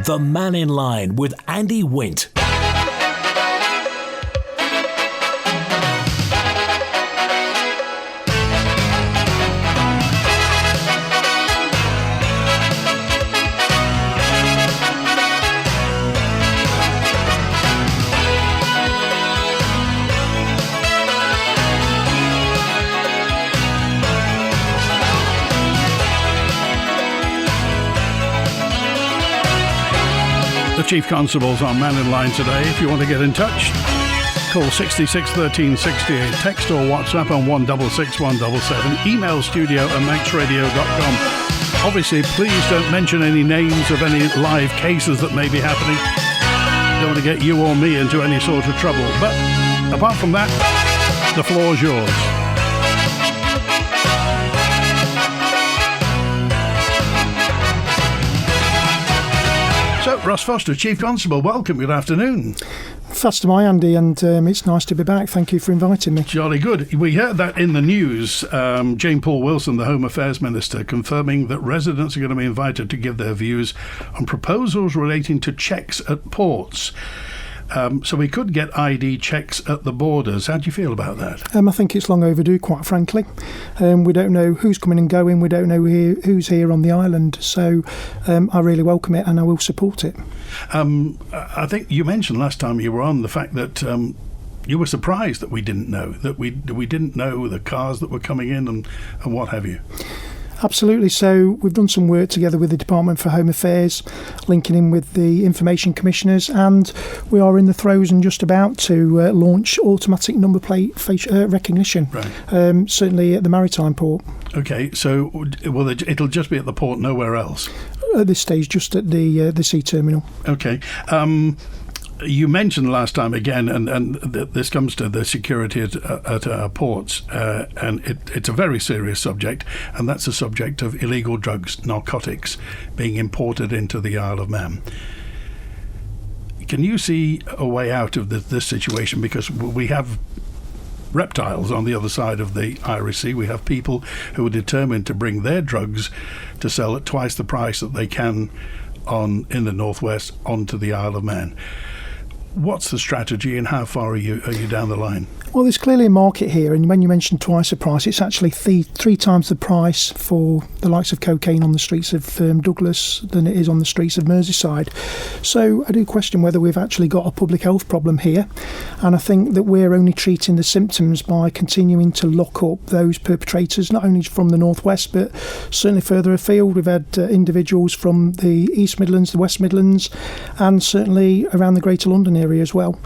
The Mannin Line with Andy Wint. The Chief Constable's on Mannin Line today. If you want to get in touch, call 66 13 68, text or WhatsApp on 166 177, email studio@maxradio.com. Obviously, please don't mention any names of any live cases that may be happening. Don't want to get you or me into any sort of trouble. But apart from that, the floor's yours. So, Russ Foster, Chief Constable, welcome. Good afternoon. Faster my Andy, and it's nice to be back. Thank you for inviting me. Jolly good. We heard that in the news. Jane Paul Wilson, the Home Affairs Minister, confirming that residents are going to be invited to give their views on proposals relating to checks at ports. So we could get ID checks at the borders. How do you feel about that? I think it's long overdue, quite frankly. We don't know who's coming and going. We don't know who's here on the island. So I really welcome it and I will support it. I think you mentioned last time you were on the fact that you were surprised that we didn't know, that we didn't know the cars that were coming in and what have you. Absolutely. So we've done some work together with the Department for Home Affairs, linking in with the Information Commissioners, and we are in the throes and just about to launch automatic number plate recognition, right. Certainly at the Maritime Port. Okay, so it'll just be at the port, nowhere else? At this stage, just at the sea terminal. Okay. You mentioned last time again, and this comes to the security at our ports, and it's a very serious subject, and that's the subject of illegal drugs, narcotics, being imported into the Isle of Man. Can you see a way out of this situation? Because we have reptiles on the other side of the Irish Sea. We have people who are determined to bring their drugs to sell at twice the price that they can in the northwest onto the Isle of Man. What's the strategy and how far are you down the line? Well, there's clearly a market here, and when you mention twice the price, it's actually three times the price for the likes of cocaine on the streets of Douglas than it is on the streets of Merseyside. So I do question whether we've actually got a public health problem here, and I think that we're only treating the symptoms by continuing to lock up those perpetrators, not only from the northwest but certainly further afield. We've had individuals from the East Midlands, the West Midlands, and certainly around the Greater London area as well.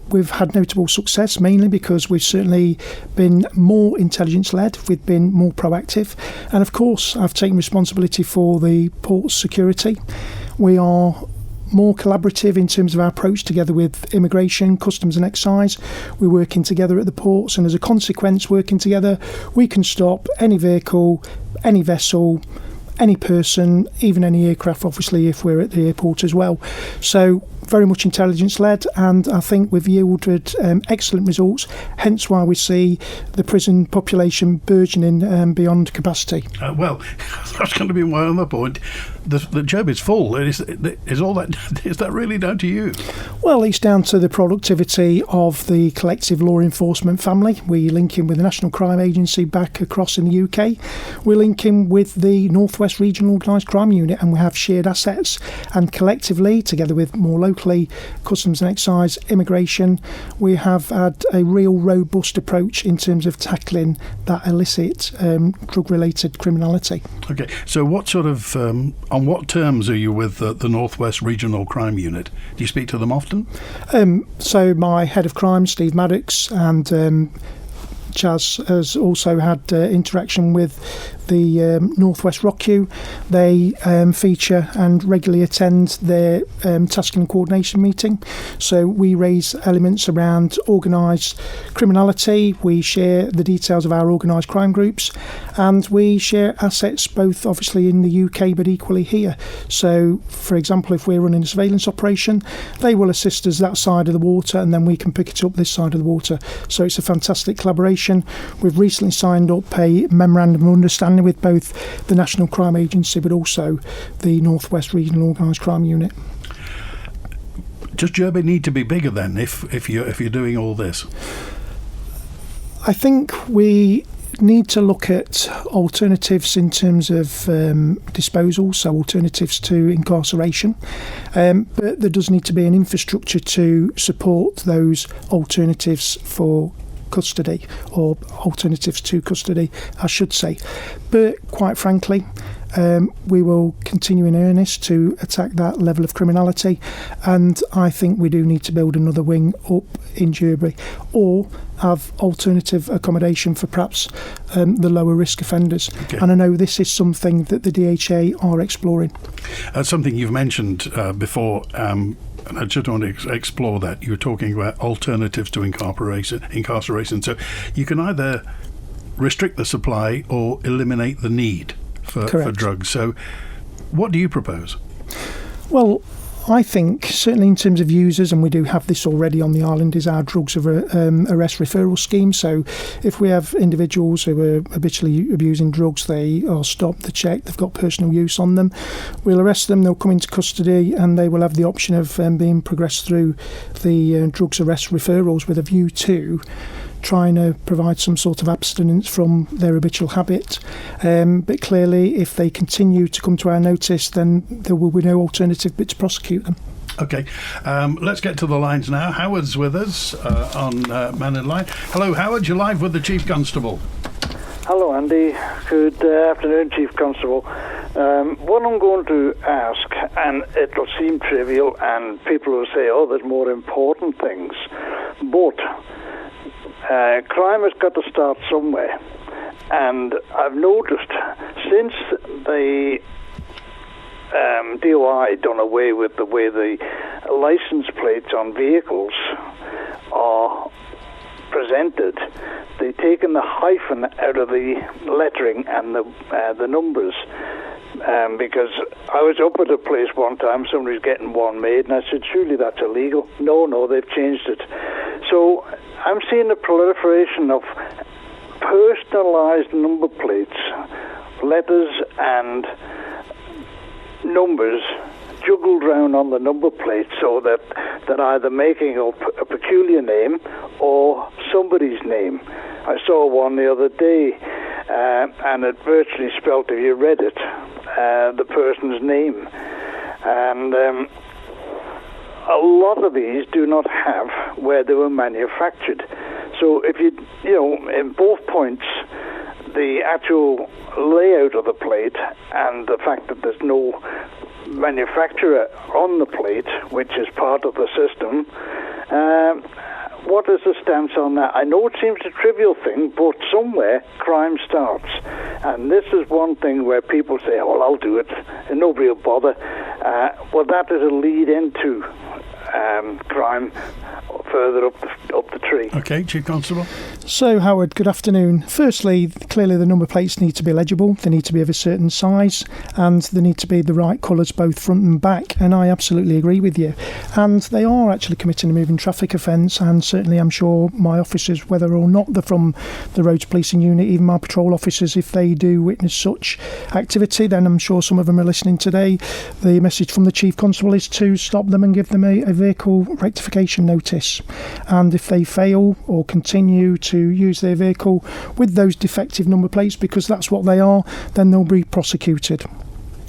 We've had notable success, mainly because we've certainly been more intelligence-led, we've been more proactive, and of course I've taken responsibility for the port security. We are more collaborative in terms of our approach together with immigration, customs and excise. We're working together at the ports, and as a consequence, working together, we can stop any vehicle, any vessel, any person, even any aircraft, obviously, if we're at the airport as well. So very much intelligence-led, and I think we've yielded excellent results, hence why we see the prison population burgeoning beyond capacity. Well, that's going to be my other point. The job is full. Is that really down to you? Well, it's down to the productivity of the collective law enforcement family. We link in with the National Crime Agency back across in the UK. We're linking with the North West Regional Organised Crime Unit, and we have shared assets, and collectively, together with more locally, customs and excise, immigration, we have had a real robust approach in terms of tackling that illicit drug-related criminality. Okay, so what sort of on what terms are you with the North West Regional Crime Unit? Do you speak to them often? So my head of crime, Steve Maddox, and Chaz has also had interaction with the Northwest ROCU. They feature and regularly attend their tasking and coordination meeting. So we raise elements around organised criminality, we share the details of our organised crime groups, and we share assets both obviously in the UK but equally here. So for example, if we're running a surveillance operation, they will assist us that side of the water and then we can pick it up this side of the water. So it's a fantastic collaboration. We've recently signed up a memorandum of understanding standing with both the National Crime Agency but also the North West Regional Organised Crime Unit. Does Gerby need to be bigger then if you're doing all this? I think we need to look at alternatives in terms of disposal, so alternatives to incarceration. But there does need to be an infrastructure to support those alternatives for custody, or alternatives to custody, I should say. But quite frankly, we will continue in earnest to attack that level of criminality, and I think we do need to build another wing up in Gerby, or have alternative accommodation for perhaps the lower risk offenders. Okay. And I know this is something that the DHA are exploring. Something you've mentioned before, and I just want to explore that. You were talking about alternatives to incarceration. So you can either restrict the supply or eliminate the need for drugs. So what do you propose? Well, I think certainly in terms of users, and we do have this already on the island, is our drugs of arrest referral scheme. So if we have individuals who are habitually abusing drugs, they are stopped, they're checked, they've got personal use on them, we'll arrest them, they'll come into custody, and they will have the option of being progressed through the drugs arrest referrals with a view to trying to provide some sort of abstinence from their habitual habit. But clearly, if they continue to come to our notice, then there will be no alternative but to prosecute them. Okay, let's get to the lines now. Howard's with us on Mannin Line. Hello, Howard, you're live with the Chief Constable. Hello, Andy. Good afternoon, Chief Constable. What I'm going to ask, and it'll seem trivial, and people will say, oh, there's more important things, but crime has got to start somewhere. And I've noticed since the DOI done away with the way the license plates on vehicles are presented, they've taken the hyphen out of the lettering and the numbers. Because I was up at a place one time, somebody's getting one made, and I said, surely that's illegal. No, they've changed it. So I'm seeing the proliferation of personalised number plates, letters and numbers juggled round on the number plate, so that they're either making up a peculiar name or somebody's name. I saw one the other day, and it virtually spelt, if you read it, the person's name. And a lot of these do not have where they were manufactured. So if you in both points, the actual layout of the plate and the fact that there's no manufacturer on the plate, which is part of the system, what is the stance on that? I know it seems a trivial thing, but somewhere crime starts. And this is one thing where people say, oh, well, I'll do it, and nobody will bother. Well, that is a lead into crime further up the tree. Okay, Chief Constable. So, Howard, good afternoon. Firstly, clearly the number plates need to be legible, they need to be of a certain size, and they need to be the right colours both front and back, and I absolutely agree with you. And they are actually committing a moving traffic offence, and certainly I'm sure my officers, whether or not they're from the roads policing unit, even my patrol officers, if they do witness such activity, then I'm sure some of them are listening today. The message from the Chief Constable is to stop them and give them a vehicle rectification notice. And if they fail or continue to use their vehicle with those defective number plates, because that's what they are, then they'll be prosecuted.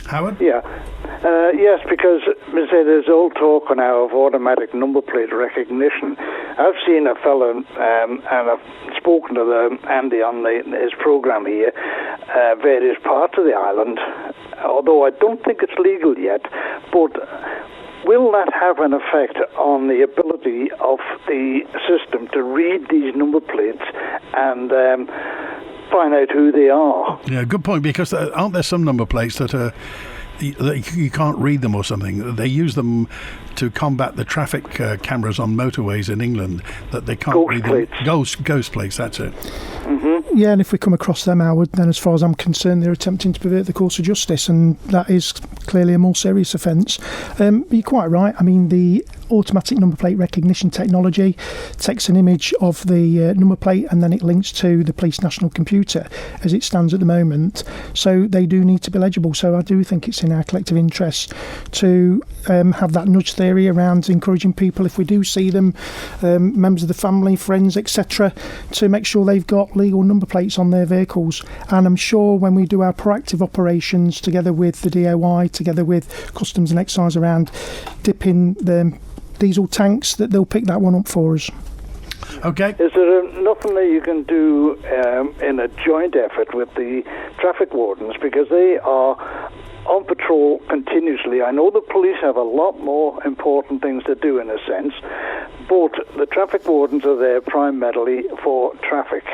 Howard? Yeah. Yes, because there's all talk now of automatic number plate recognition. I've seen a fellow, and I've spoken to Andy on his programme here, various parts of the island, although I don't think it's legal yet, but will that have an effect on the ability of the system to read these number plates and find out who they are? Yeah, good point, because aren't there some number plates that you can't read them or something? They use them to combat the traffic cameras on motorways in England, that they can't read them. Ghost plates, that's it. Mm-hmm. Yeah, and if we come across them, Howard, then as far as I'm concerned, they're attempting to pervert the course of justice, and that is clearly a more serious offence. But you're quite right. I mean, the automatic number plate recognition technology takes an image of the number plate and then it links to the police national computer as it stands at the moment. So they do need to be legible. So I do think it's in our collective interest to have that nudge theory around encouraging people, if we do see them, members of the family, friends, etc., to make sure they've got legal number plates on their vehicles. And I'm sure when we do our proactive operations together with the DOI, together with Customs and Excise around dipping the diesel tanks, that they'll pick that one up for us. Okay. Is there nothing that you can do in a joint effort with the traffic wardens, because they are on patrol continuously? I know the police have a lot more important things to do in a sense, but the traffic wardens are there primarily for traffic,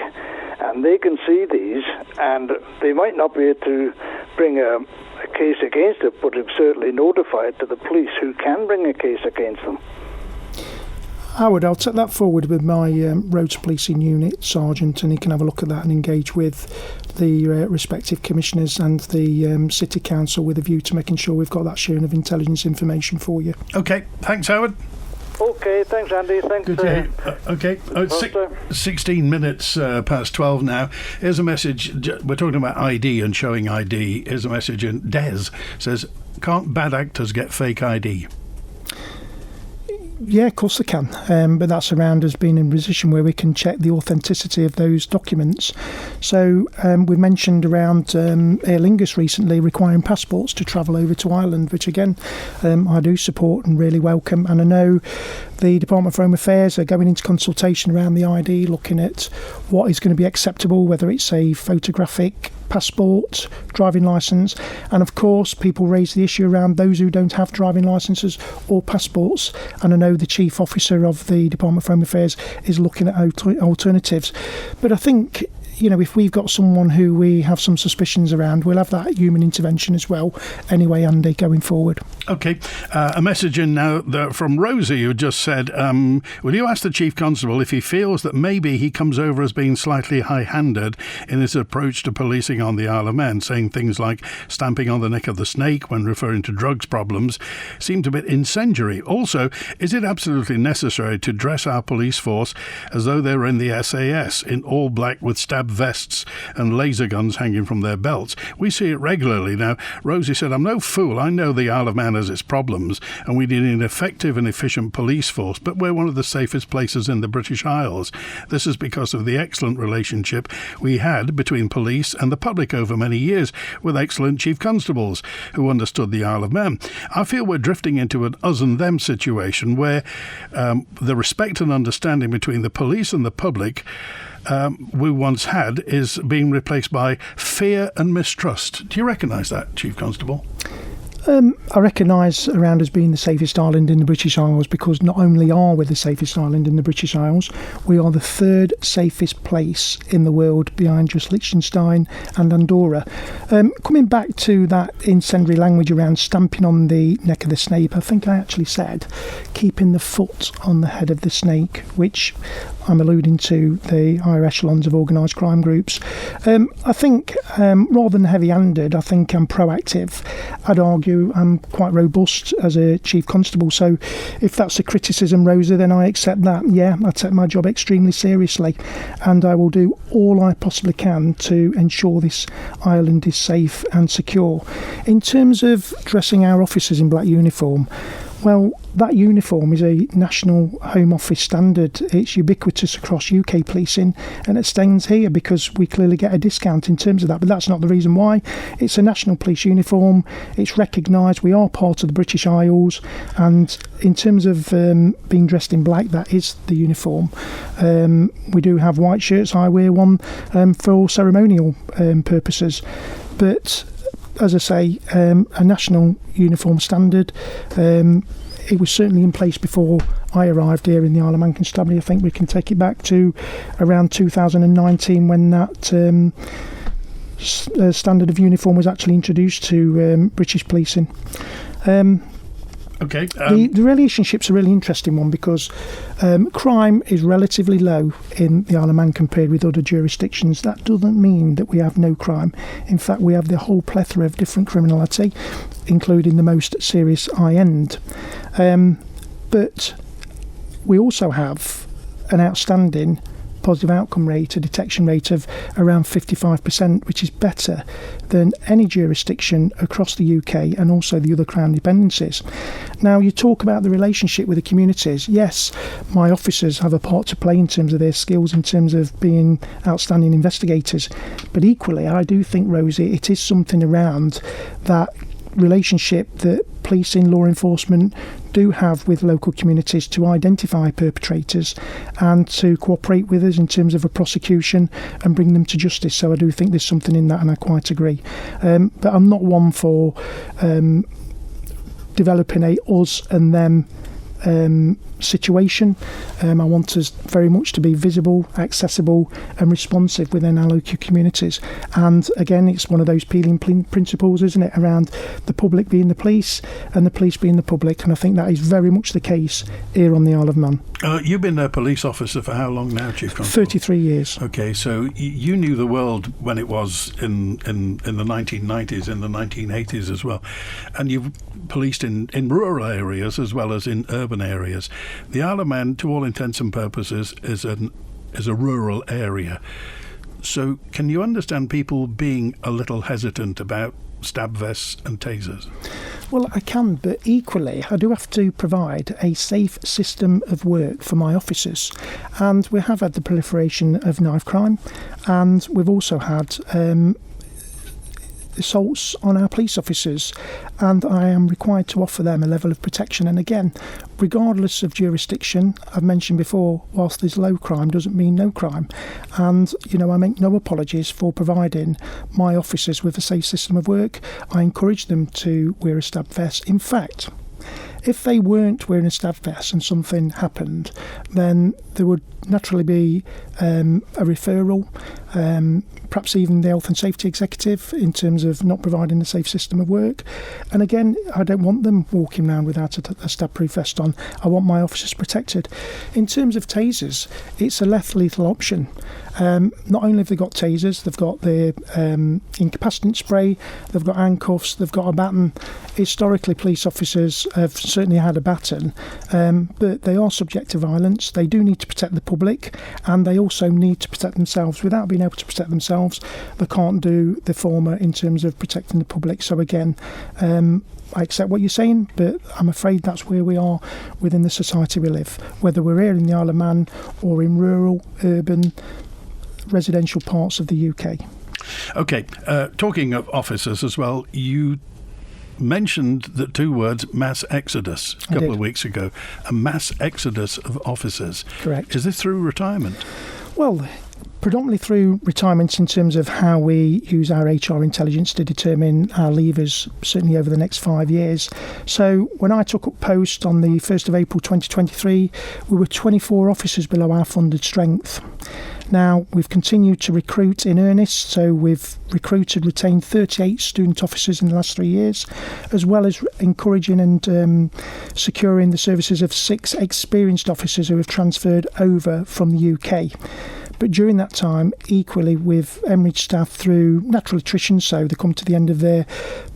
and they can see these, and they might not be able to bring a case against it, but have certainly notified to the police, who can bring a case against them. Howard, I'll take that forward with my roads policing unit sergeant, and he can have a look at that and engage with the respective commissioners and the city council with a view to making sure we've got that sharing of intelligence information for you. Okay, thanks, Howard. Okay, thanks, Andy. Thanks. Good to hear. Okay, it's 16 minutes past 12 now. Here's a message. We're talking about ID and showing ID. Here's a message, and Des says, can't bad actors get fake ID? Yeah, of course they can, but that's around us being in a position where we can check the authenticity of those documents. So we've mentioned around Aer Lingus recently requiring passports to travel over to Ireland, which again I do support and really welcome. And I know the Department for Home Affairs are going into consultation around the ID, looking at what is going to be acceptable, whether it's a photographic passport, driving licence, and of course people raise the issue around those who don't have driving licences or passports, and I know the Chief Officer of the Department for Home Affairs is looking at alternatives. But I think, you know, if we've got someone who we have some suspicions around, we'll have that human intervention as well anyway, Andy, going forward. Okay, a message in now from Rosie, who just said, will you ask the Chief Constable if he feels that maybe he comes over as being slightly high-handed in his approach to policing on the Isle of Man, saying things like stamping on the neck of the snake when referring to drugs problems seemed a bit incendiary. Also, is it absolutely necessary to dress our police force as though they were in the SAS, in all black with stab vests and laser guns hanging from their belts? We see it regularly. Now, Rosie said, I'm no fool. I know the Isle of Man has its problems, and we need an effective and efficient police force, but we're one of the safest places in the British Isles. This is because of the excellent relationship we had between police and the public over many years, with excellent chief constables who understood the Isle of Man. I feel we're drifting into an us and them situation where the respect and understanding between the police and the public we once had is being replaced by fear and mistrust. Do you recognise that, Chief Constable? I recognise around us being the safest island in the British Isles, because not only are we the safest island in the British Isles, we are the third safest place in the world behind just Liechtenstein and Andorra. Coming back to that incendiary language around stamping on the neck of the snake, I think I actually said keeping the foot on the head of the snake, which I'm alluding to the higher echelons of organised crime groups. I think rather than heavy-handed, I think I'm proactive. I'd argue I'm quite robust as a Chief Constable, so if that's a criticism, Rosa, then I accept that. Yeah, I take my job extremely seriously, and I will do all I possibly can to ensure this island is safe and secure. In terms of dressing our officers in black uniform, well, that uniform is a national Home Office standard. It's ubiquitous across UK policing, and it stands here because we clearly get a discount in terms of that. But that's not the reason why. It's a national police uniform. It's recognised. We are part of the British Isles, and in terms of being dressed in black, that is the uniform. We do have white shirts. I wear one for ceremonial purposes, but as I say, a national uniform standard. It was certainly in place before I arrived here in the Isle of Man Constabulary. I think we can take it back to around 2019 when that standard of uniform was actually introduced to British policing. Okay. The relationship's a really interesting one because crime is relatively low in the Isle of Man compared with other jurisdictions. That doesn't mean that we have no crime. In fact, we have the whole plethora of different criminality, including the most serious high end. But we also have an outstanding positive outcome rate, a detection rate of around 55%, which is better than any jurisdiction across the UK and also the other Crown dependencies. Now, you talk about the relationship with the communities. Yes, my officers have a part to play in terms of their skills, in terms of being outstanding investigators. But equally, I do think, Rosie, it is something around that relationship that policing, law enforcement do have with local communities to identify perpetrators and to cooperate with us in terms of a prosecution and bring them to justice. So I do think there's something in that, and I quite agree. But I'm not one for developing a us and them situation. I want us very much to be visible, accessible and responsive within our local communities. And again, it's one of those peeling principles, isn't it, around the public being the police and the police being the public. And I think that is very much the case here on the Isle of Man. You've been a police officer for how long now, Chief Constable? 33 years. Okay, so you knew the world when it was in the 1990s, in the 1980s as well. And you've policed in rural areas as well as in urban areas. The Isle of Man, to all intents and purposes, is a rural area. So can you understand people being a little hesitant about stab vests and tasers? Well, I can, but equally I do have to provide a safe system of work for my officers. And we have had the proliferation of knife crime, and we've also had assaults on our police officers, and I am required to offer them a level of protection. And again, regardless of jurisdiction, I've mentioned before, whilst there's low crime doesn't mean no crime. And, I make no apologies for providing my officers with a safe system of work. I encourage them to wear a stab vest. In fact, if they weren't wearing a stab vest and something happened, then there would naturally be a referral, perhaps even the health and safety executive, in terms of not providing a safe system of work. And again, I don't want them walking around without a stab-proof vest on. I want my officers protected. In terms of tasers, it's a lethal option. Not only have they got tasers, they've got their incapacitant spray, they've got handcuffs, they've got a baton. Historically, police officers have certainly had a baton, but they are subject to violence. They do need to protect the public, and they also need to protect themselves. Without being able to protect themselves, they can't do the former in terms of protecting the public. So again, I accept what you're saying, but I'm afraid that's where we are within the society we live, whether we're here in the Isle of Man or in rural, urban, residential parts of the UK. Okay, talking of officers as well, you mentioned the two words mass exodus a couple of weeks ago. A mass exodus of officers. Correct. Is this through retirement? Well, predominantly through retirement in terms of how we use our HR intelligence to determine our levers, certainly over the next 5 years. So when I took up post on the 1st of April 2023, we were 24 officers below our funded strength. Now, we've continued to recruit in earnest, so we've retained 38 student officers in the last 3 years, as well as encouraging and securing the services of 6 experienced officers who have transferred over from the UK. But during that time, equally with Emeridge staff through natural attrition, so they come to the end of their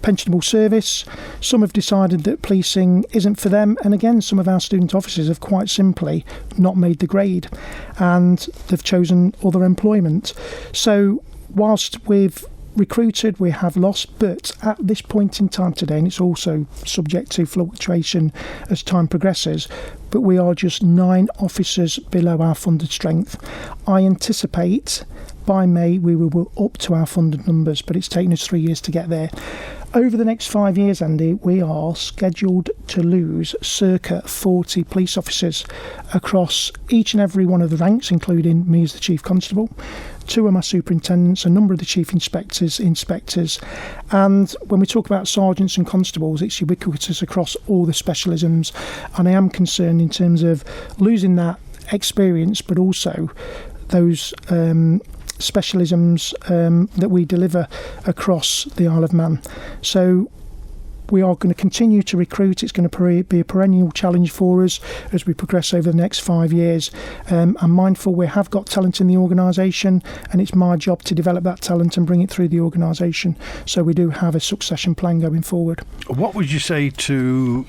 pensionable service. Some have decided that policing isn't for them, and again, some of our student officers have quite simply not made the grade, and they've chosen other employment. So whilst we've recruited, we have lost, but at this point in time today, and it's also subject to fluctuation as time progresses, but we are just 9 officers below our funded strength. I anticipate by May we will be up to our funded numbers, but it's taken us 3 years to get there. Over the next 5 years, Andy, we are scheduled to lose circa 40 police officers across each and every one of the ranks, including me as the Chief Constable, 2 of my superintendents, a number of the chief inspectors, and when we talk about sergeants and constables, it's ubiquitous across all the specialisms, and I am concerned in terms of losing that experience, but also those specialisms that we deliver across the Isle of Man. So we are going to continue to recruit. It's going to be a perennial challenge for us as we progress over the next 5 years. I'm mindful we have got talent in the organisation, and it's my job to develop that talent and bring it through the organisation. So we do have a succession plan going forward. What would you say to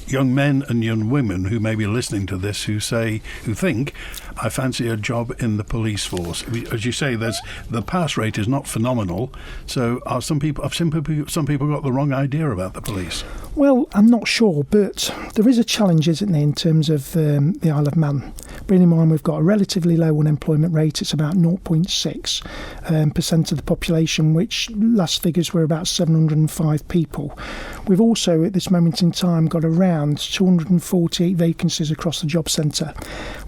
young men and young women who may be listening to this who think, I fancy a job in the police force? As you say, the pass rate is not phenomenal. So have some people got the wrong idea about the police? Well, I'm not sure, but there is a challenge, isn't there, in terms of the Isle of Man. Bearing in mind we've got a relatively low unemployment rate. It's about 0.6% of the population, which last figures were about 705 people. We've also, at this moment in time, got around 248 vacancies across the job centre.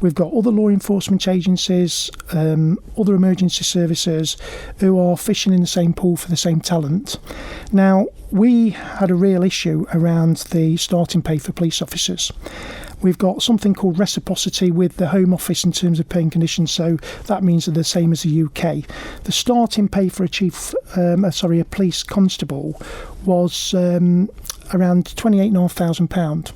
We've got other law enforcement agencies, other emergency services who are fishing in the same pool for the same talent. Now, we had a real issue around the starting pay for police officers. We've got something called reciprocity with the Home Office in terms of paying conditions, so that means they're the same as the UK. The starting pay for a police constable was around £28,500.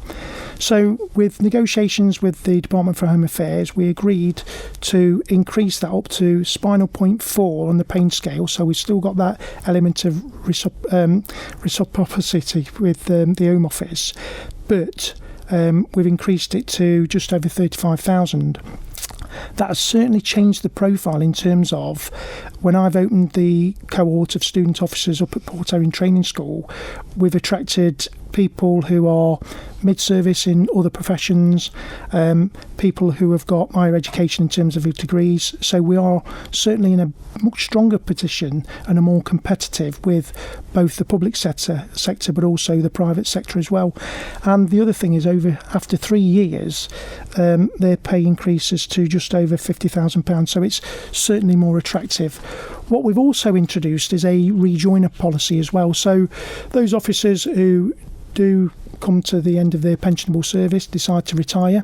So with negotiations with the Department for Home Affairs, we agreed to increase that up to spinal point 4 on the pay scale. So we've still got that element of reciprocity with the Home Office, but we've increased it to just over 35,000. That has certainly changed the profile in terms of when I've opened the cohort of student officers up at Port Erin Training School, we've attracted people who are mid-service in other professions, people who have got higher education in terms of degrees. So we are certainly in a much stronger position and are more competitive with both the public sector but also the private sector as well. And the other thing is, after 3 years, their pay increases to just over £50,000. So it's certainly more attractive. What we've also introduced is a rejoiner policy as well. So those officers who do come to the end of their pensionable service, decide to retire,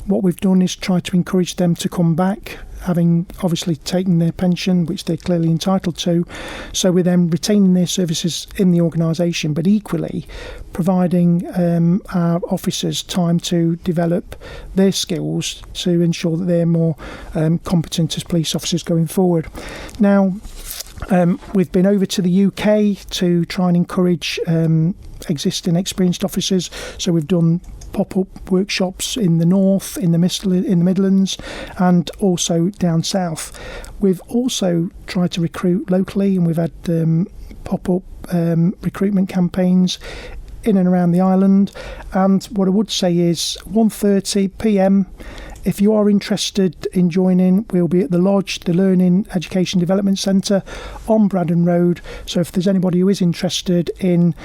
what we've done is try to encourage them to come back, having obviously taken their pension, which they're clearly entitled to. So we're then retaining their services in the organisation, but equally providing our officers time to develop their skills to ensure that they're more competent as police officers going forward. Now, we've been over to the UK to try and encourage existing experienced officers. So we've done pop-up workshops in the north, in the Midlands, and also down south. We've also tried to recruit locally, and we've had pop-up recruitment campaigns in and around the island. And what I would say is 1:30 p.m. If you are interested in joining, we'll be at the Lodge, the Learning Education Development Centre on Braddon Road. So if there's anybody who is interested in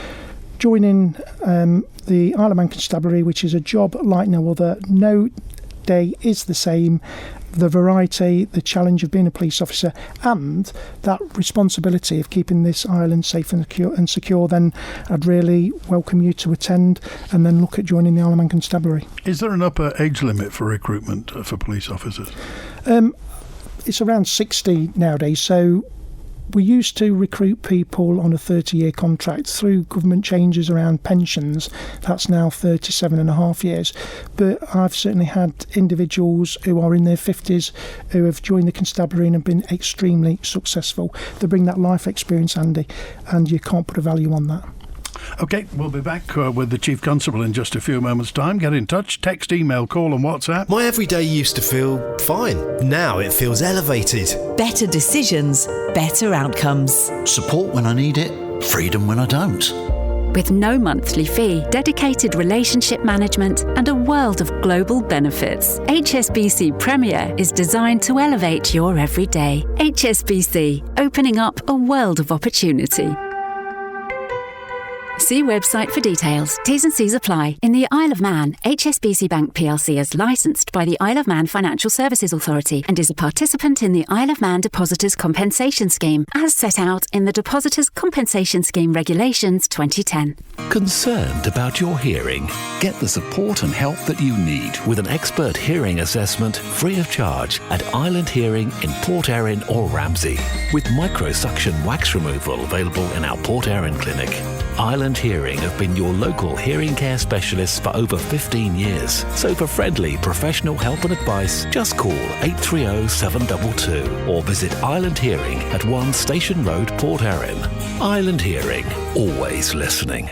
joining the Isle of Man Constabulary, which is a job like no other, no day is the same. The variety, the challenge of being a police officer, and that responsibility of keeping this island safe and secure, then I'd really welcome you to attend and then look at joining the Isle of Man Constabulary. Is there an upper age limit for recruitment for police officers? It's around 60 nowadays, so we used to recruit people on a 30-year contract. Through government changes around pensions, that's now 37 and a half years. But I've certainly had individuals who are in their 50s who have joined the constabulary and have been extremely successful. They bring that life experience, Andy, and you can't put a value on that. OK, we'll be back with the Chief Constable in just a few moments' time. Get in touch, text, email, call and WhatsApp. My everyday used to feel fine. Now it feels elevated. Better decisions, better outcomes. Support when I need it, freedom when I don't. With no monthly fee, dedicated relationship management and a world of global benefits, HSBC Premier is designed to elevate your everyday. HSBC, opening up a world of opportunity. See website for details. T's and C's apply. In the Isle of Man, HSBC Bank plc is licensed by the Isle of Man Financial Services Authority and is a participant in the Isle of Man Depositors Compensation Scheme, as set out in the Depositors Compensation Scheme Regulations 2010. Concerned about your hearing? Get the support and help that you need with an expert hearing assessment free of charge at Island Hearing in Port Erin or Ramsey, with microsuction wax removal available in our Port Erin clinic. Island Hearing have been your local hearing care specialists for over 15 years. So for friendly, professional help and advice, just call 830 722 or visit Island Hearing at 1 Station Road, Port Erin. Island Hearing, always listening.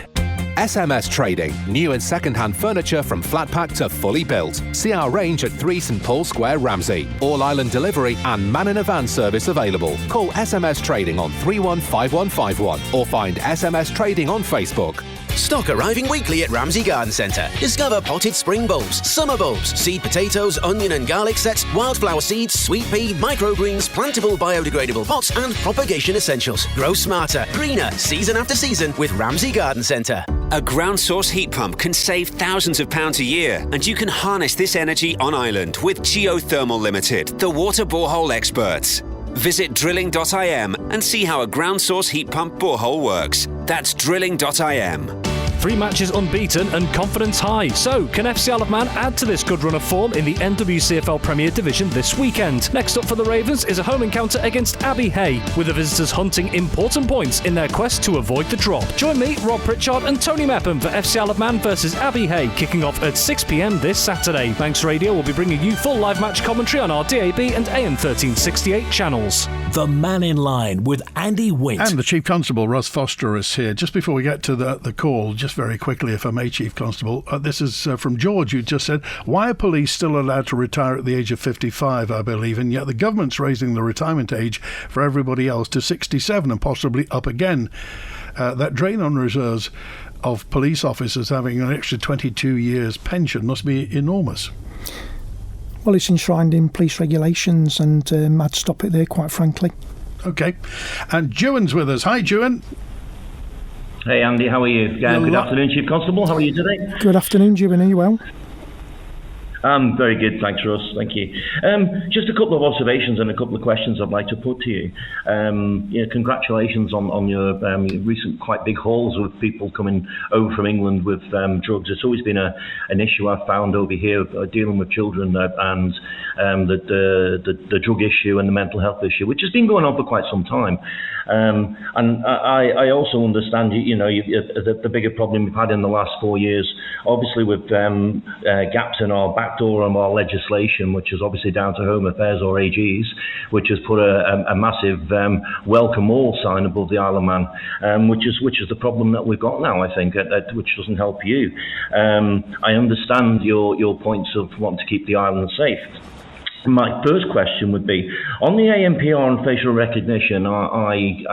SMS Trading. New and second-hand furniture from flat pack to fully built. See our range at 3 St Paul Square, Ramsey. All island delivery and man in a van service available. Call SMS Trading on 315151 or find SMS Trading on Facebook. Stock arriving weekly at Ramsey Garden Centre. Discover potted spring bulbs, summer bulbs, seed potatoes, onion and garlic sets, wildflower seeds, sweet pea, microgreens, plantable biodegradable pots and propagation essentials. Grow smarter, greener, season after season with Ramsey Garden Centre. A ground source heat pump can save thousands of pounds a year, and you can harness this energy on island with Geothermal Limited, the water borehole experts. Visit drilling.im and see how a ground source heat pump borehole works. That's drilling.im. 3 matches unbeaten and confidence high. So, can FC Isle of Man add to this good run of form in the NWCFL Premier Division this weekend? Next up for the Ravens is a home encounter against Abbey Hay, with the visitors hunting important points in their quest to avoid the drop. Join me, Rob Pritchard and Tony Mepham for FC Isle of Man versus Abbey Hay, kicking off at 6 p.m. this Saturday. Manx Radio will be bringing you full live match commentary on our DAB and AM 1368 channels. The Mannin Line with Andy Wint. And the Chief Constable, Russ Foster, is here. Just before we get to the call, just very quickly, if I may, Chief Constable, this is from George, who just said, why are police still allowed to retire at the age of 55, I believe, and yet the government's raising the retirement age for everybody else to 67 and possibly up again? That drain on reserves of police officers having an extra 22 years pension must be enormous. Well, it's enshrined in police regulations, and I'd stop it there, quite frankly. OK. And Juan's with us. Hi, Juan. Hey, Andy, how are you? Good afternoon, Chief Constable. How are you today? Good afternoon, Juan. Are you well? I'm very good, thanks, Russ. Thank you. Just a couple of observations and a couple of questions I'd like to put to you. Congratulations on your recent quite big hauls with people coming over from England with drugs. It's always been an issue I've found over here dealing with children and the drug issue and the mental health issue, which has been going on for quite some time. And I also understand, the bigger problem we've had in the last 4 years, obviously with gaps in our backdoor of our legislation, which is obviously down to Home Affairs or AGs, which has put a massive welcome all sign above the Isle of Man, which is the problem that we've got now, I think, which doesn't help you. I understand your points of wanting to keep the island safe. My first question would be, on the ANPR and facial recognition, I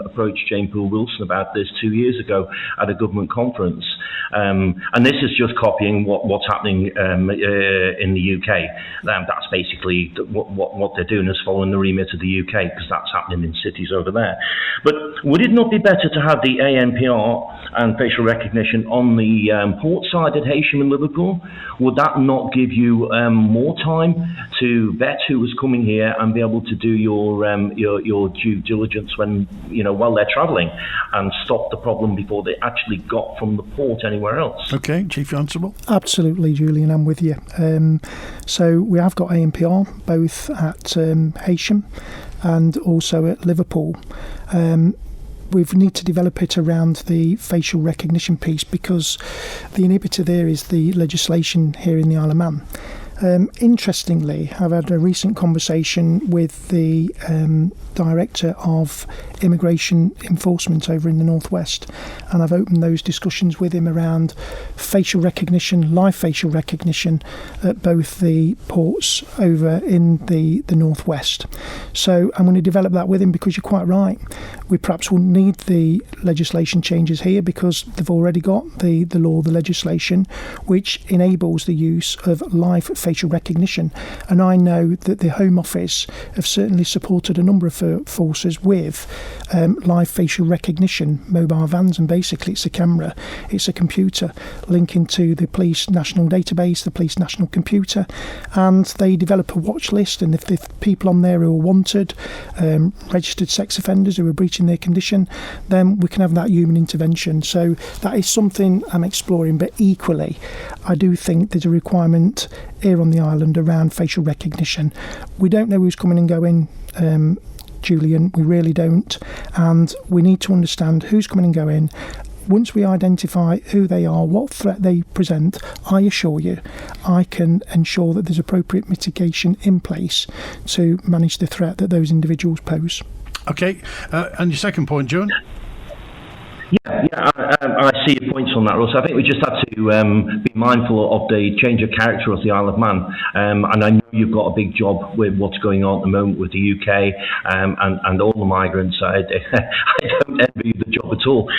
approached Jane Poole-Wilson about this 2 years ago at a government conference. And this is just copying what's happening in the UK. That's basically what they're doing, is following the remit of the UK, because that's happening in cities over there. But would it not be better to have the ANPR and facial recognition on the port side at Heysham in Liverpool? Would that not give you more time to vet who was coming here and be able to do your due diligence while they're travelling, and stop the problem before they actually got from the port anywhere else? Okay, Chief Constable. Absolutely, Julian, I'm with you. So we have got ANPR both at Heysham and also at Liverpool. We need to develop it around the facial recognition piece, because the inhibitor there is the legislation here in the Isle of Man. Interestingly, I've had a recent conversation with the Director of Immigration Enforcement over in the Northwest, and I've opened those discussions with him around facial recognition, live facial recognition at both the ports over in the Northwest. So I'm going to develop that with him, because you're quite right. We perhaps will need the legislation changes here, because they've already got the law, the legislation, which enables the use of live facial recognition. And I know that the Home Office have certainly supported a number of forces with live facial recognition mobile vans, and basically it's a camera, it's a computer linking to the police national database, the police national computer, and they develop a watch list, and if the people on there who are wanted, registered sex offenders who are breaching their condition, then we can have that human intervention. So that is something I'm exploring, but equally I do think there's a requirement here on the island around facial recognition. We don't know who's coming and going, Julian, we really don't, and we need to understand who's coming and going, once we identify who they are, what threat they present, I assure you, I can ensure that there's appropriate mitigation in place to manage the threat that those individuals pose. Okay, and your second point, John? Yeah, I see your points on that, Russ. I think we just have to be mindful of the change of character of the Isle of Man. And I know you've got a big job with what's going on at the moment with the UK and all the migrants. I don't envy the job at all.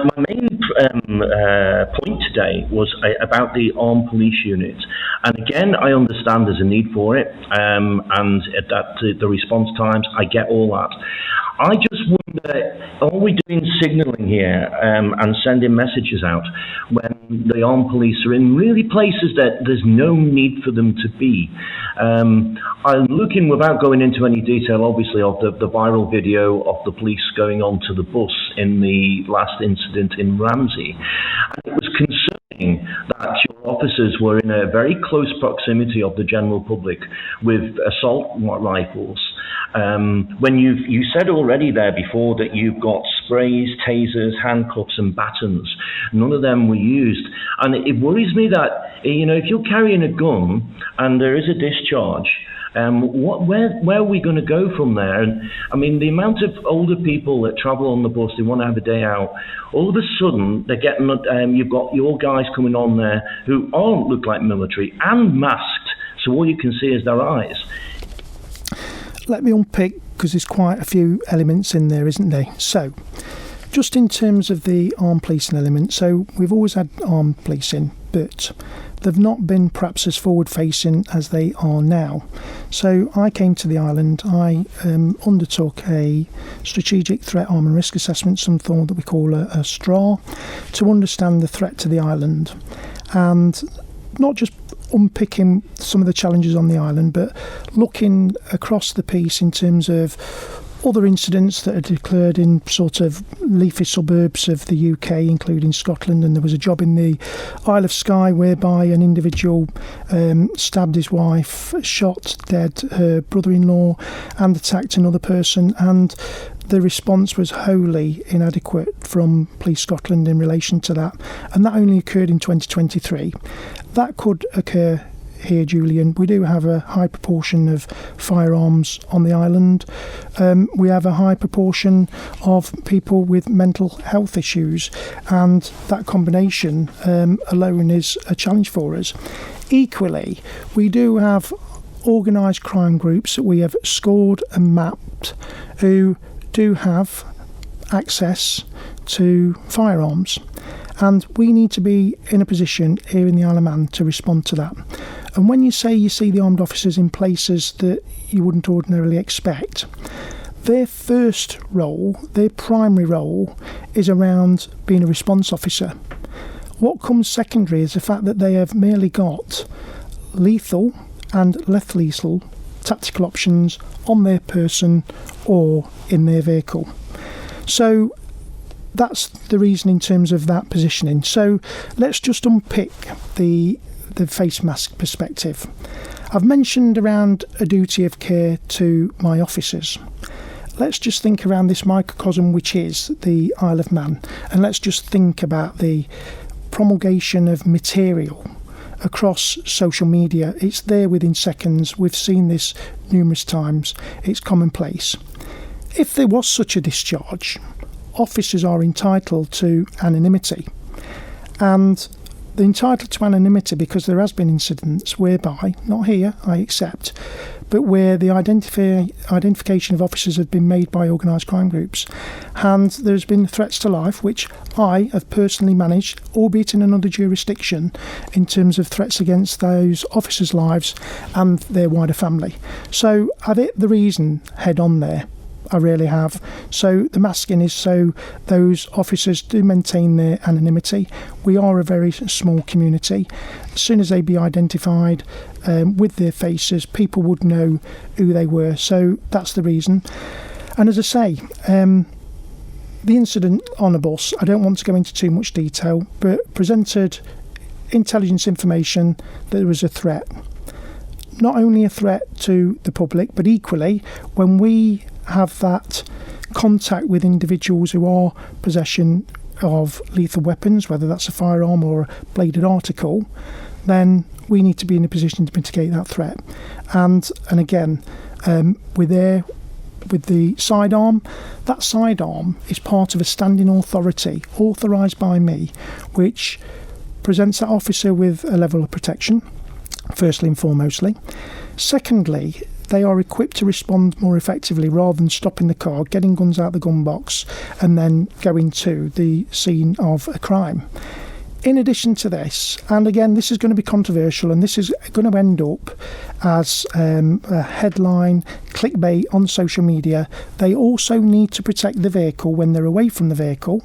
My main point today was about the armed police unit. And again, I understand there's a need for it, and that the response times, I get all that. I just wonder, are we doing signalling here and sending messages out when the armed police are in really places that there's no need for them to be? I'm looking, without going into any detail, obviously, of the viral video of the police going onto the bus in the last incident in Ramsey. And it was concerning that your officers were in a very close proximity of the general public with assault rifles. When you said already there before that you've got sprays, tasers, handcuffs and batons, none of them were used. And it worries me that, if you're carrying a gun and there is a discharge, where are we going to go from there? And I mean, the amount of older people that travel on the bus, they want to have a day out. All of a sudden, they're getting. You've got your guys coming on there who don't look like military and masked, so all you can see is their eyes. Let me unpick, because there's quite a few elements in there, isn't there? So, just in terms of the armed policing element, so we've always had armed policing, but they've not been perhaps as forward-facing as they are now. So I came to the island, I undertook a strategic threat, harm and risk assessment, something that we call a STRA, to understand the threat to the island, and not just unpicking some of the challenges on the island, but looking across the piece in terms of other incidents that had occurred in sort of leafy suburbs of the UK, including Scotland. And there was a job in the Isle of Skye whereby an individual stabbed his wife, shot dead her brother-in-law and attacked another person, and the response was wholly inadequate from Police Scotland in relation to that, and that only occurred in 2023. That could occur here, Julian. We do have a high proportion of firearms on the island. We have a high proportion of people with mental health issues, and that combination alone is a challenge for us. Equally, we do have organised crime groups that we have scored and mapped who do have access to firearms, and we need to be in a position here in the Isle of Man to respond to that. And when you say you see the armed officers in places that you wouldn't ordinarily expect, their first role, their primary role, is around being a response officer. What comes secondary is the fact that they have merely got lethal and less lethal tactical options on their person or in their vehicle. So that's the reason in terms of that positioning. So let's just unpick the face mask perspective. I've mentioned around a duty of care to my officers. Let's just think around this microcosm which is the Isle of Man, and let's just think about the promulgation of material across social media. It's there within seconds. We've seen this numerous times. It's commonplace. If there was such a discharge, officers are entitled to anonymity, and they're entitled to anonymity because there has been incidents whereby, not here, I accept, but where the identification of officers have been made by organised crime groups, and there's been threats to life, which I have personally managed, albeit in another jurisdiction, in terms of threats against those officers' lives and their wider family. So I've hit the reason head on there. I really have. So the masking is so those officers do maintain their anonymity. We are a very small community. As soon as they be identified with their faces, people would know who they were. So that's the reason. And as I say, the incident on a bus, I don't want to go into too much detail, but presented intelligence information that there was a threat. Not only a threat to the public, but equally, when we have that contact with individuals who are possession of lethal weapons, whether that's a firearm or a bladed article, then we need to be in a position to mitigate that threat. And again, with the sidearm, that sidearm is part of a standing authority authorised by me, which presents that officer with a level of protection, firstly and foremostly. Secondly, they are equipped to respond more effectively rather than stopping the car, getting guns out the gun box and then going to the scene of a crime. In addition to this, and again this is going to be controversial and this is going to end up as a headline clickbait on social media, they also need to protect the vehicle when they're away from the vehicle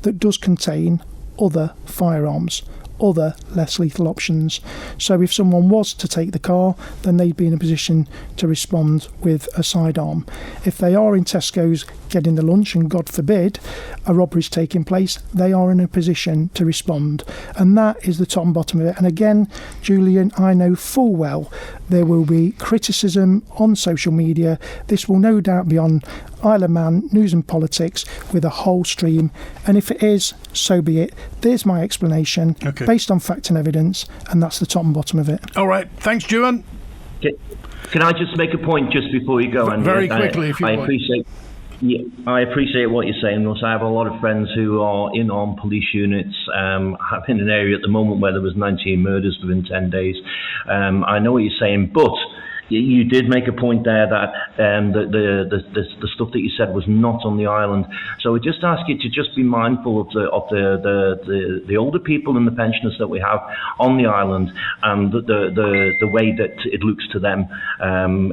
that does contain other firearms, other less lethal options. So if someone was to take the car, then they'd be in a position to respond with a sidearm. If they are in Tesco's getting the lunch and God forbid a robbery's taking place, they are in a position to respond. And that is the top and bottom of it. And again, Julian, I know full well there will be criticism on social media. This will no doubt be on Isle of Man News and Politics with a whole stream, and if it is, so be it. There's my explanation, based on fact and evidence, and that's the top and bottom of it. All right, thanks, Juan. Can I just make a point just before you go? Very quickly, if you want. I appreciate what you're saying, Russ. I have a lot of friends who are in armed police units. I'm in an area at the moment where there was 19 murders within 10 days. I know what you're saying, but you did make a point there that the stuff that you said was not on the island. So we just ask you to just be mindful of the older people and the pensioners that we have on the island, and the way that it looks to them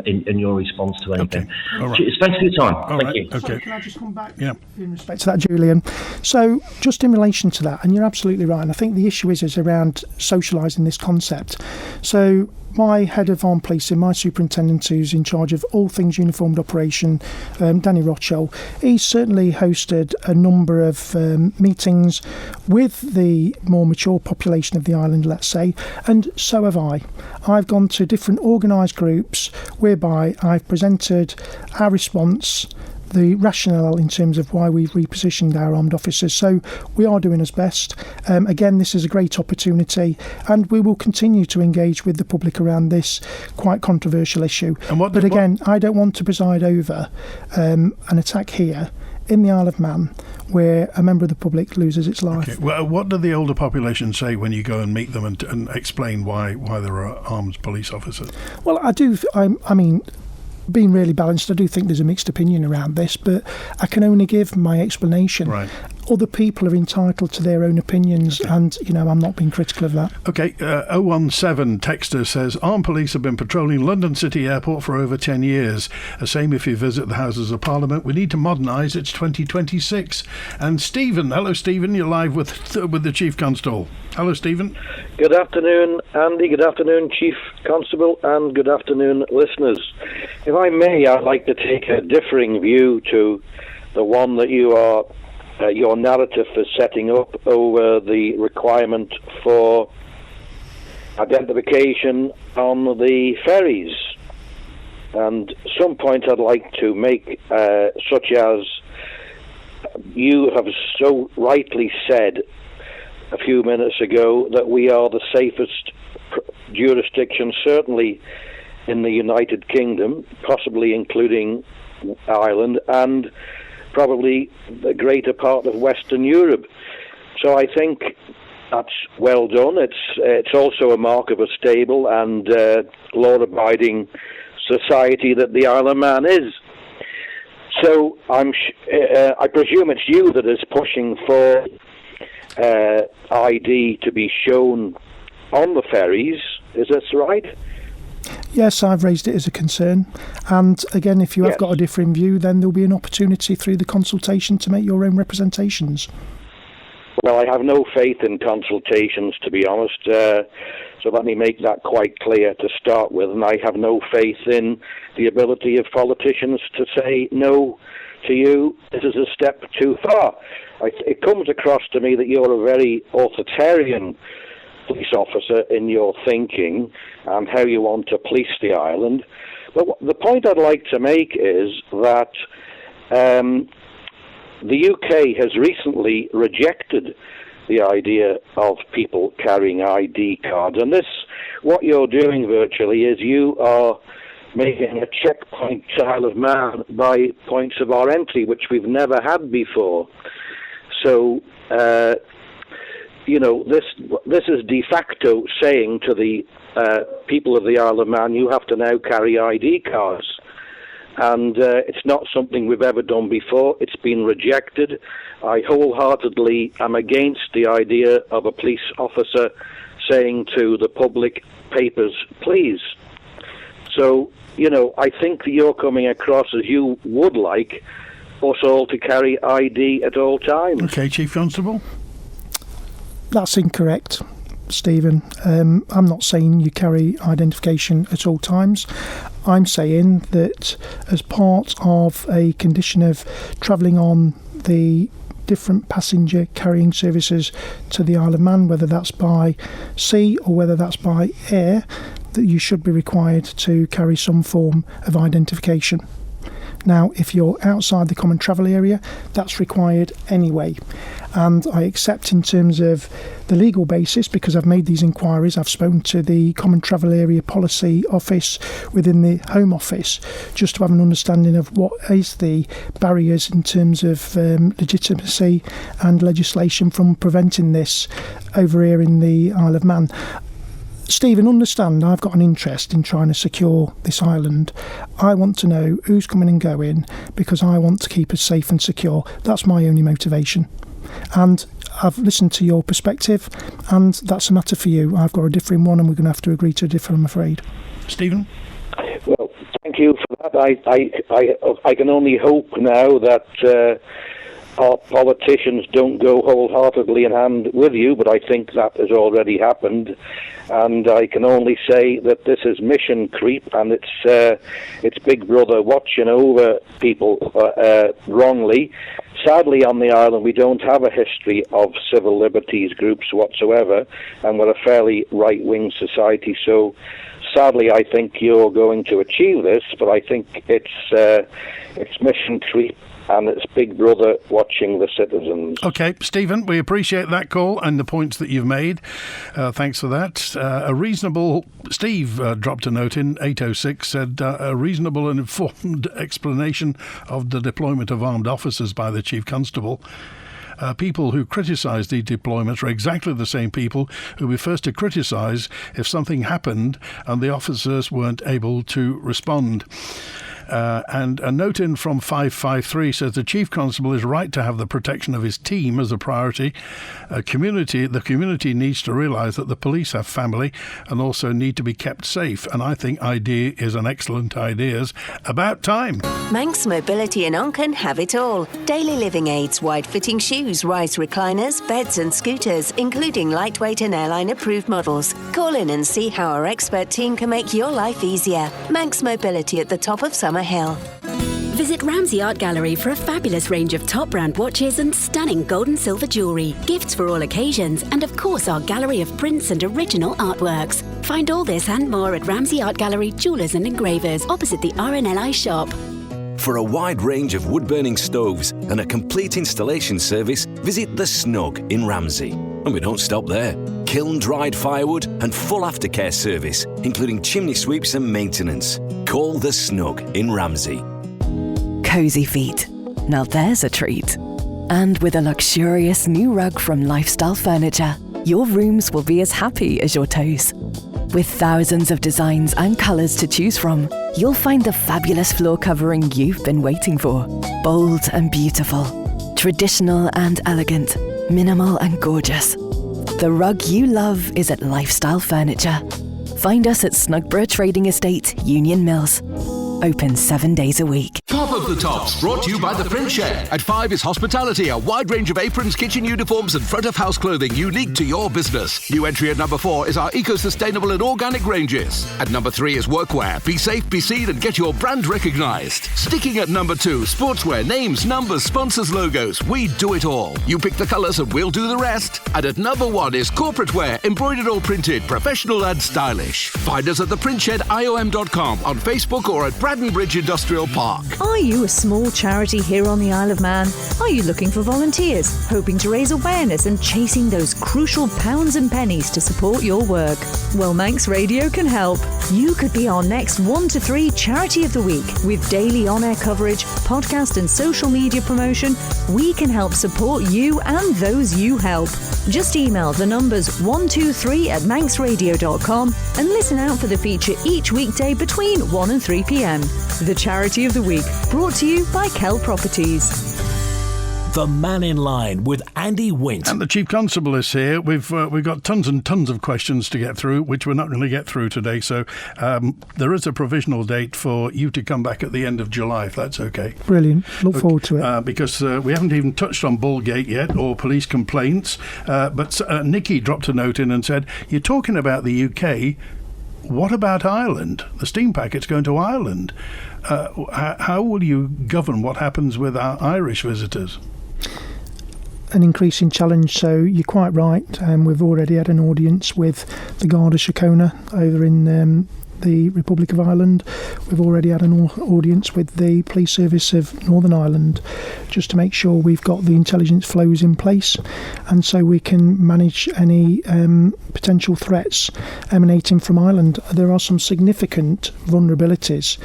in your response to anything. Okay. All right. Thanks for your time. Thank you. Okay. Sorry, can I just come back in respect to that, Julian? So just in relation to that, and you're absolutely right, and I think the issue is around socialising this concept. So my head of armed policing, my superintendent who's in charge of all things uniformed operation, Danny Rothschild, he's certainly hosted a number of meetings with the more mature population of the island, let's say, and so have I. I've gone to different organised groups whereby I've presented our response, the rationale in terms of why we've repositioned our armed officers. So we are doing as best. Again, this is a great opportunity, and we will continue to engage with the public around this quite controversial issue. But again, I don't want to preside over an attack here in the Isle of Man where a member of the public loses its life. Okay. Well, what do the older population say when you go and meet them and explain why there are armed police officers? Well, I mean, being really balanced, I do think there's a mixed opinion around this, but I can only give my explanation. Right. Other people are entitled to their own opinions, and I'm not being critical of that. Okay, 017 texter says armed police have been patrolling London City Airport for over 10 years. The same if you visit the Houses of Parliament. We need to modernise. It's 2026. And Stephen, hello Stephen, you're live with the Chief Constable. Hello Stephen. Good afternoon, Andy. Good afternoon, Chief Constable, and good afternoon, listeners. If I may, I'd like to take a differing view to the one that you are your narrative is setting up over the requirement for identification on the ferries. And some point I'd like to make, such as you have so rightly said a few minutes ago, that we are the safest jurisdiction, certainly in the United Kingdom, possibly including Ireland, and probably the greater part of Western Europe. So I think that's well done. It's also a mark of a stable and law-abiding society that the Isle of Man is. So I presume it's you that is pushing for ID to be shown on the ferries. Is this right? Yes, I've raised it as a concern. And again, if you have got a differing view, then there'll be an opportunity through the consultation to make your own representations. Well, I have no faith in consultations, to be honest. So let me make that quite clear to start with. And I have no faith in the ability of politicians to say no to you. This is a step too far. It comes across to me that you're a very authoritarian police officer in your thinking and how you want to police the island. But the point I'd like to make is that the UK has recently rejected the idea of people carrying ID cards. And this, what you're doing virtually, is you are making a checkpoint to Isle of Man by points of our entry, which we've never had before. So, this is de facto saying to the people of the Isle of Man, you have to now carry ID cards. And it's not something we've ever done before. It's been rejected. I wholeheartedly am against the idea of a police officer saying to the public, papers, please. So, I think that you're coming across as you would like us all to carry ID at all times. Okay, Chief Constable? That's incorrect, Stephen. I'm not saying you carry identification at all times. I'm saying that as part of a condition of travelling on the different passenger carrying services to the Isle of Man, whether that's by sea or whether that's by air, that you should be required to carry some form of identification. Now, if you're outside the common travel area, that's required anyway. And I accept in terms of the legal basis, because I've made these inquiries, I've spoken to the Common Travel Area Policy Office within the Home Office, just to have an understanding of what is the barriers in terms of legitimacy and legislation from preventing this over here in the Isle of Man. Stephen, understand I've got an interest in trying to secure this island. I want to know who's coming and going because I want to keep us safe and secure. That's my only motivation. And I've listened to your perspective, and that's a matter for you. I've got a different one, and we're going to have to agree to differ, I'm afraid. Stephen? Well, thank you for that. I can only hope now that our politicians don't go wholeheartedly in hand with you, but I think that has already happened. And I can only say that this is mission creep, and it's Big Brother watching over people wrongly. Sadly, on the island, we don't have a history of civil liberties groups whatsoever, and we're a fairly right-wing society. So, sadly, I think you're going to achieve this, but I think it's mission creep. And it's Big Brother watching the citizens. Okay, Stephen, we appreciate that call and the points that you've made. Thanks for that. Steve dropped a note in 806, said a reasonable and informed explanation of the deployment of armed officers by the Chief Constable. People who criticise the deployment are exactly the same people who were first to criticise if something happened and the officers weren't able to respond. And a note in from 553 says the Chief Constable is right to have the protection of his team as a priority. The community needs to realise that the police have family and also need to be kept safe. And I think ID is an excellent idea. About time. Manx Mobility in Onken have it all. Daily living aids, wide-fitting shoes, rise recliners, beds and scooters, including lightweight and airline-approved models. Call in and see how our expert team can make your life easier. Manx Mobility at the top of Summer Hill. Visit Ramsey Art Gallery for a fabulous range of top brand watches and stunning gold and silver jewellery, gifts for all occasions, and of course our gallery of prints and original artworks. Find all this and more at Ramsey Art Gallery, Jewellers and Engravers, opposite the RNLI shop. For a wide range of wood-burning stoves and a complete installation service, visit The Snug in Ramsey. And we don't stop there. Kiln-dried firewood and full aftercare service, including chimney sweeps and maintenance. Call The Snug in Ramsey. Cosy feet. Now there's a treat. And with a luxurious new rug from Lifestyle Furniture, your rooms will be as happy as your toes. With thousands of designs and colours to choose from, you'll find the fabulous floor covering you've been waiting for. Bold and beautiful, traditional and elegant, minimal and gorgeous. The rug you love is at Lifestyle Furniture. Find us at Snugborough Trading Estate, Union Mills. Open 7 days a week. Top of the Tops, brought to you by the Print Shed. At 5 is Hospitality, a wide range of aprons, kitchen uniforms and front of house clothing unique to your business. New entry at number 4 is our eco-sustainable and organic ranges. At number 3 is Workwear. Be safe, be seen and get your brand recognised. Sticking at number 2, Sportswear, names, numbers, sponsors, logos. We do it all. You pick the colours and we'll do the rest. And at number 1 is Corporate Wear, embroidered or printed, professional and stylish. Find us at theprintshed.iom.com, on Facebook or at Bradden Bridge Industrial Park. Are you you a small charity here on the Isle of Man? Are you looking for volunteers, hoping to raise awareness and chasing those crucial pounds and pennies to support your work? Well, Manx Radio can help. You could be our next 1 to 3 Charity of the Week. With daily on-air coverage, podcast and social media promotion, we can help support you and those you help. Just email the numbers 123@manxradio.com and listen out for the feature each weekday between 1 and 3 p.m. The Charity of the Week, brought to you by Kell Properties. The Mannin Line with Andy Wint. And the Chief Constable is here. We've got tons and tons of questions to get through, which we're not going to get through today. So there is a provisional date for you to come back at the end of July, if that's okay. Brilliant. Look forward to it. Because we haven't even touched on Bullgate yet or police complaints. But Nikki dropped a note in and said, you're talking about the UK. What about Ireland? The steam packet's going to Ireland. How will you govern what happens with our Irish visitors? An increasing challenge, so you're quite right. We've already had an audience with the Garda Síochána over in the Republic of Ireland. We've already had an audience with the Police Service of Northern Ireland, just to make sure we've got the intelligence flows in place, and so we can manage any potential threats emanating from Ireland. There are some significant vulnerabilities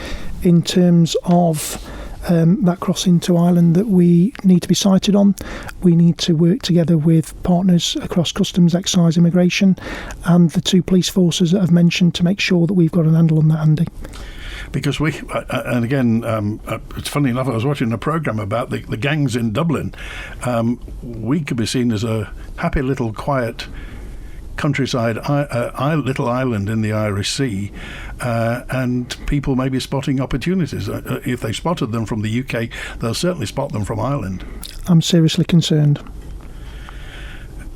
in terms of that crossing to Ireland that we need to be sighted on. We need to work together with partners across customs, excise, immigration, and the 2 police forces that I've mentioned to make sure that we've got an handle on that, Andy. Because we, and again, it's funny enough, I was watching a programme about the gangs in Dublin. We could be seen as a happy little quiet countryside little island in the Irish Sea, and people may be spotting opportunities. If they spotted them from the UK, they'll certainly spot them from Ireland. I'm seriously concerned.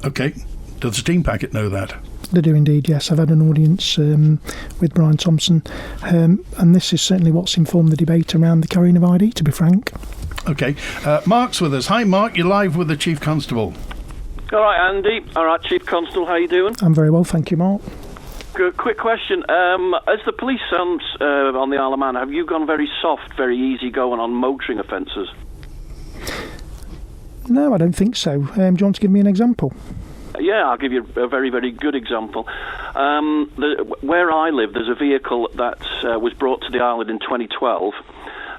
Okay. Does the steam packet know that? They do indeed, yes. I've had an audience with Brian Thompson, and this is certainly what's informed the debate around the carrying of ID, to be frank. Okay. Mark's with us. Hi, Mark. You're live with the Chief Constable. All right, Andy. All right, Chief Constable, how you doing? I'm very well, thank you, Mark. Good. Quick question. As the police on the Isle of Man, have you gone very soft, very easy going on motoring offences? No, I don't think so. Do you want to give me an example? Yeah, I'll give you a very, very good example. Where I live, there's a vehicle that was brought to the island in 2012.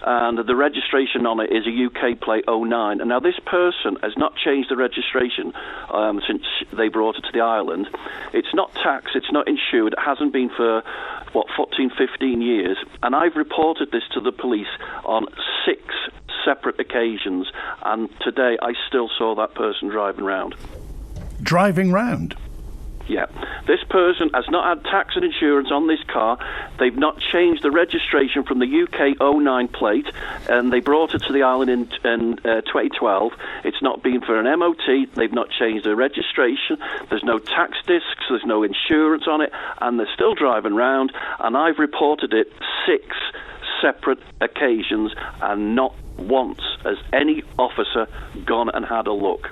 And the registration on it is a UK plate 09. And now this person has not changed the registration since they brought it to the island. It's not taxed, it's not insured, it hasn't been for, 14, 15 years. And I've reported this to the police on 6 separate occasions. And today I still saw that person driving round. Driving round? Yeah. This person has not had tax and insurance on this car. They've not changed the registration from the UK 09 plate, and they brought it to the island in 2012. It's not been for an MOT. They've not changed the registration. There's no tax discs. There's no insurance on it, and they're still driving round, and I've reported it 6 separate occasions, and not once has any officer gone and had a look.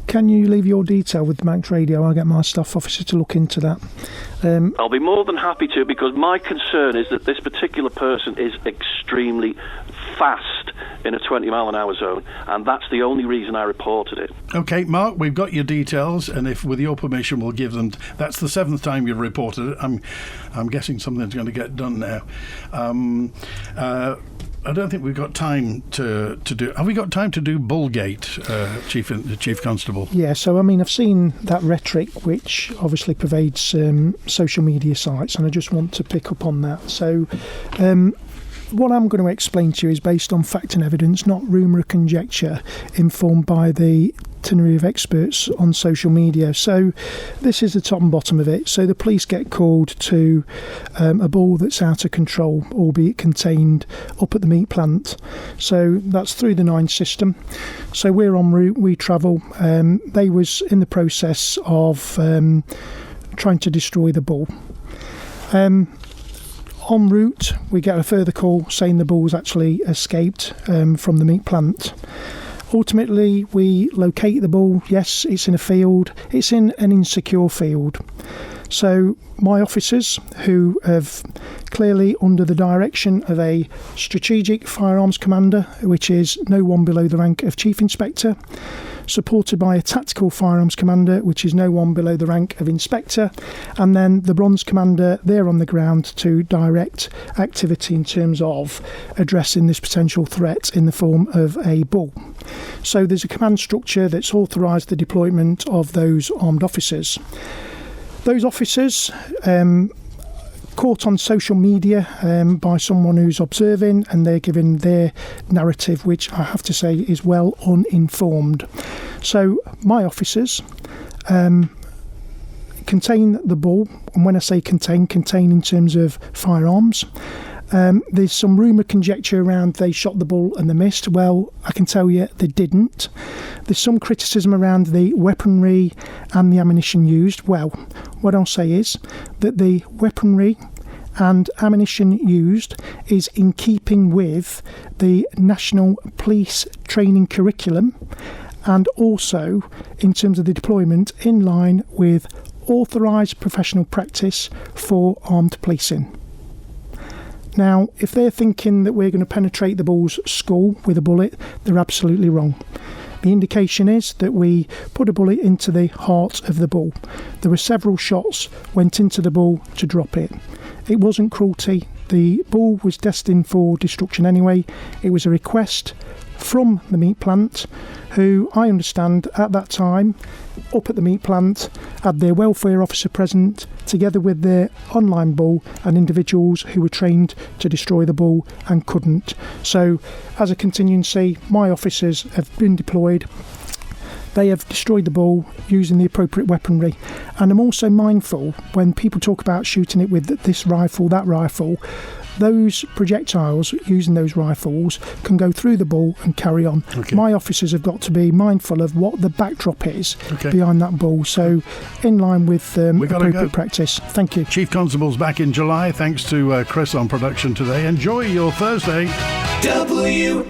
Can you leave your detail with Manx Radio? I'll get my staff officer to look into that. I'll be more than happy to, because my concern is that this particular person is extremely fast in a 20-mile-an-hour zone, and that's the only reason I reported it. Okay, Mark, we've got your details, and if, with your permission, we'll give them. That's the 7th time you've reported it. I'm guessing something's going to get done now. I don't think we've got time to do. Have we got time to do Bullgate, Chief Constable? Yeah. So I've seen that rhetoric, which obviously pervades social media sites, and I just want to pick up on that. So, what I'm going to explain to you is based on fact and evidence, not rumour or conjecture, informed by the itinerary of experts on social media. So this is the top and bottom of it. So the police get called to a bull that's out of control, albeit contained up at the meat plant. So that's through the 9 system. So we're en route, we travel. They was in the process of trying to destroy the bull. En route, we get a further call saying the bull's actually escaped from the meat plant. Ultimately, we locate the bull. Yes, it's in a field. It's in an insecure field. So my officers, who have clearly under the direction of a strategic firearms commander, which is no one below the rank of Chief Inspector, supported by a tactical firearms commander, which is no one below the rank of Inspector, and then the bronze commander there on the ground to direct activity in terms of addressing this potential threat in the form of a bull. So there's a command structure that's authorised the deployment of those armed officers. Those officers caught on social media by someone who's observing, and they're giving their narrative, which I have to say is well uninformed. So my officers contain the bull, and when I say contain in terms of firearms. There's some rumour conjecture around they shot the bull and they missed. Well, I can tell you they didn't. There's some criticism around the weaponry and the ammunition used. Well, what I'll say is that the weaponry and ammunition used is in keeping with the National Police Training Curriculum, and also in terms of the deployment in line with authorised professional practice for armed policing. Now, if they're thinking that we're going to penetrate the bull's skull with a bullet, they're absolutely wrong. The indication is that we put a bullet into the heart of the bull. There were several shots went into the bull to drop it. It wasn't cruelty. The bull was destined for destruction anyway. It was a request from the meat plant, who I understand at that time up at the meat plant had their welfare officer present together with their online bull and individuals who were trained to destroy the bull and couldn't. So as a contingency, my officers have been deployed. They have destroyed the bull using the appropriate weaponry. And I'm also mindful when people talk about shooting it with this rifle, that rifle, those projectiles using those rifles can go through the bull and carry on. Okay. My officers have got to be mindful of what the backdrop is behind that bull. So in line with appropriate practice. Thank you. Chief Constable's back in July. Thanks to Chris on production today. Enjoy your Thursday. WINT.